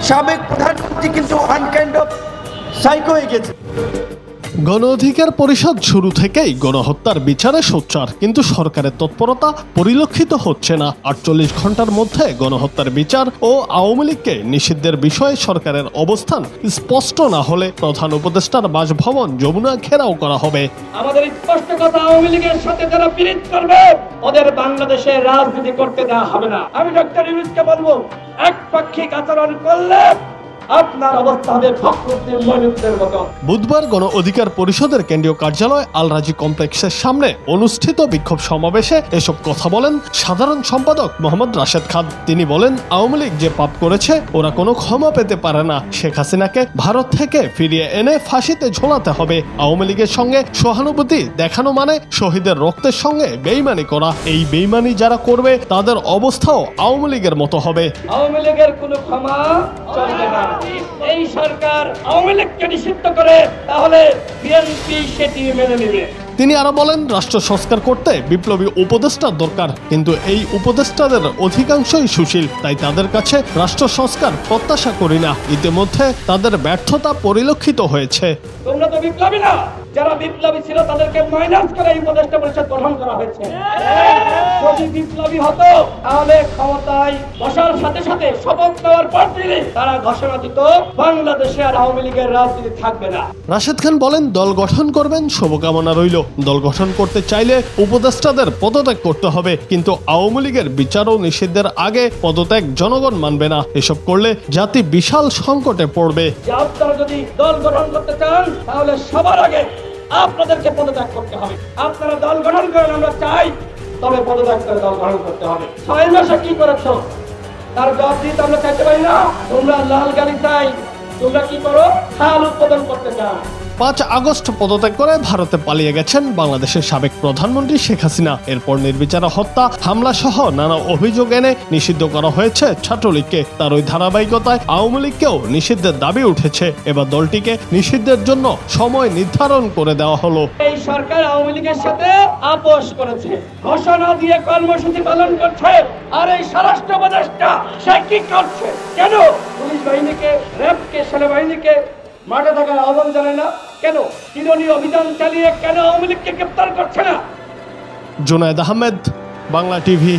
সাবেক প্রধানমন্ত্রী কিন্তু আনকাইন্ড অফ সাইকো হয়ে গেছে। গণ অধিকার পরিষদ শুরু থেকেই গণহত্যার বিচারে সোচ্চার, কিন্তু সরকারের তৎপরতা পরিলক্ষিত হচ্ছে না। 48 ঘন্টার মধ্যে গণহত্যার বিচার ও আওয়ামী লীগকে নিষিদ্ধের বিষয়ে সরকারের অবস্থান স্পষ্ট না হলে প্রধান উপদেষ্টার বাসভবন যমুনা ঘেরাও করা হবে। আমাদের স্পষ্ট কথা, আওয়ামী লীগের সাথে যারা পীড়িত করবে ওদের বাংলাদেশে রাজনীতি করতে দেওয়া হবে না। আমি ডক্টর ইউনূসকে বলবো, একপাক্ষিক আচরণ করলে আপনার অবস্থা হবে ফখরুদ্দিন মইনুদ্দিনের মতো। বুধবার গণ অধিকার পরিষদের কেন্দ্রীয় কার্যালয় আল রাজি কমপ্লেক্সের সামনে অনুষ্ঠিত বিক্ষোভ সমাবেশে এসব কথা বলেন সাধারণ সম্পাদক মোহাম্মদ রাশেদ খান। তিনি বলেন, আওয়ামী লীগ যে পাপ করেছে ওরা কোনো ক্ষমা পেতে পারে না। শেখ হাসিনাকে ভারত থেকে ফিরিয়ে এনে ফাঁসিতে ঝোলাতে হবে। আওয়ামী লীগের সঙ্গে সহানুভূতি দেখানো মানে শহীদের রক্তের সঙ্গে বেইমানি করা। এই বেইমানি যারা করবে তাদের অবস্থাও আওয়ামী লীগের মতো হবে। আওয়ামী লীগের কোনো ক্ষমা চলবে না। এই সরকার আওয়ামী লীগকে নিষিদ্ধ করে, তাহলে বিএনপি সেটি মেনে নেবে। তিনি আরো বলেন, রাষ্ট্র সংস্কার করতে বিপ্লবী উপদেষ্টার দরকার, কিন্তু এই উপদেষ্টাদের অধিকাংশই সুশীল, তাই তাদের কাছে রাষ্ট্র সংস্কার প্রত্যাশা করি না। ইতিমধ্যে তাদের ব্যর্থতা পরিলক্ষিত হয়েছে। তোমরা তো বিপ্লবী না, যারা বিপ্লবী ছিল তাদেরকে মাইনাস করে উপদেষ্টা পরিষদ গঠন করা হয়েছে। যদি বিপ্লবী হতো তাহলে ক্ষমতায় বসার সাথে সাথে শপথ নেওয়ার পর তারা ঘোষণা দিত বাংলাদেশে আর আওয়ামী লীগের রাজনীতি থাকবে না। রাশেদ খান বলেন, দল গঠন করবেন, শুভকামনা রইল। দল গঠন করতে চাইলে উপদেষ্টাদের পদত্যাগ করতে হবে, কিন্তু আওয়ামী লীগের বিচার ও নিষিদ্ধের আগে পদত্যাগ জনগণ মানবে না। এসব করলে জাতি বিশাল সংকটে পড়বে। আপনারা যদি দল গঠন করতে চান তাহলে সবার আগে আপনাদেরকে পদত্যাগ করতে হবে। আপনারা দল গঠন করেন, আমরা চাই, তবে পদত্যাগ করে দল গঠন করতে হবে। 6 মাসে কি করেছ তার জবাব দিতে আমরা চাইতে পারি না। তোমরা লাল গাড়ি চাই, তোমরা কি করো, খাল উৎপাদন করতে চাও। 5 আগস্ট পদত্যাগ করে ভারতে পালিয়ে গেছেন বাংলাদেশের সাবেক প্রধানমন্ত্রী শেখ হাসিনা। এরপর নির্বিচারে হত্যা, হামলা সহ নানা অভিযোগ এনে নিষিদ্ধ করা হয়েছে ছাত্রলীগকে। তার ওই ধারাবাহিকতায় আওয়ামী লীগকেও নিষিদ্ধের দাবি উঠেছে। এবার দলটিকে নিষিদ্ধের জন্য সময় নির্ধারণ করে দেওয়া হলো। এই সরকার আওয়ামী লীগের সাথে আপোষ করেছে, ঘোষণা দিয়ে কর্মসূচি পালন করছে। আর এই স্বরাষ্ট্র উপদেষ্টা সে কি করছে? কেন পুলিশ বাহিনীকে, র্যাবকে, সেনাবাহিনীকে মাঠে থাকার আহ্বান জানে না? কেন তিরণী অভিযান চালিয়ে কেন আওয়ামী লীগকে গ্রেপ্তার করছে না? জুনায়েদ আহমেদ, বাংলা টিভি।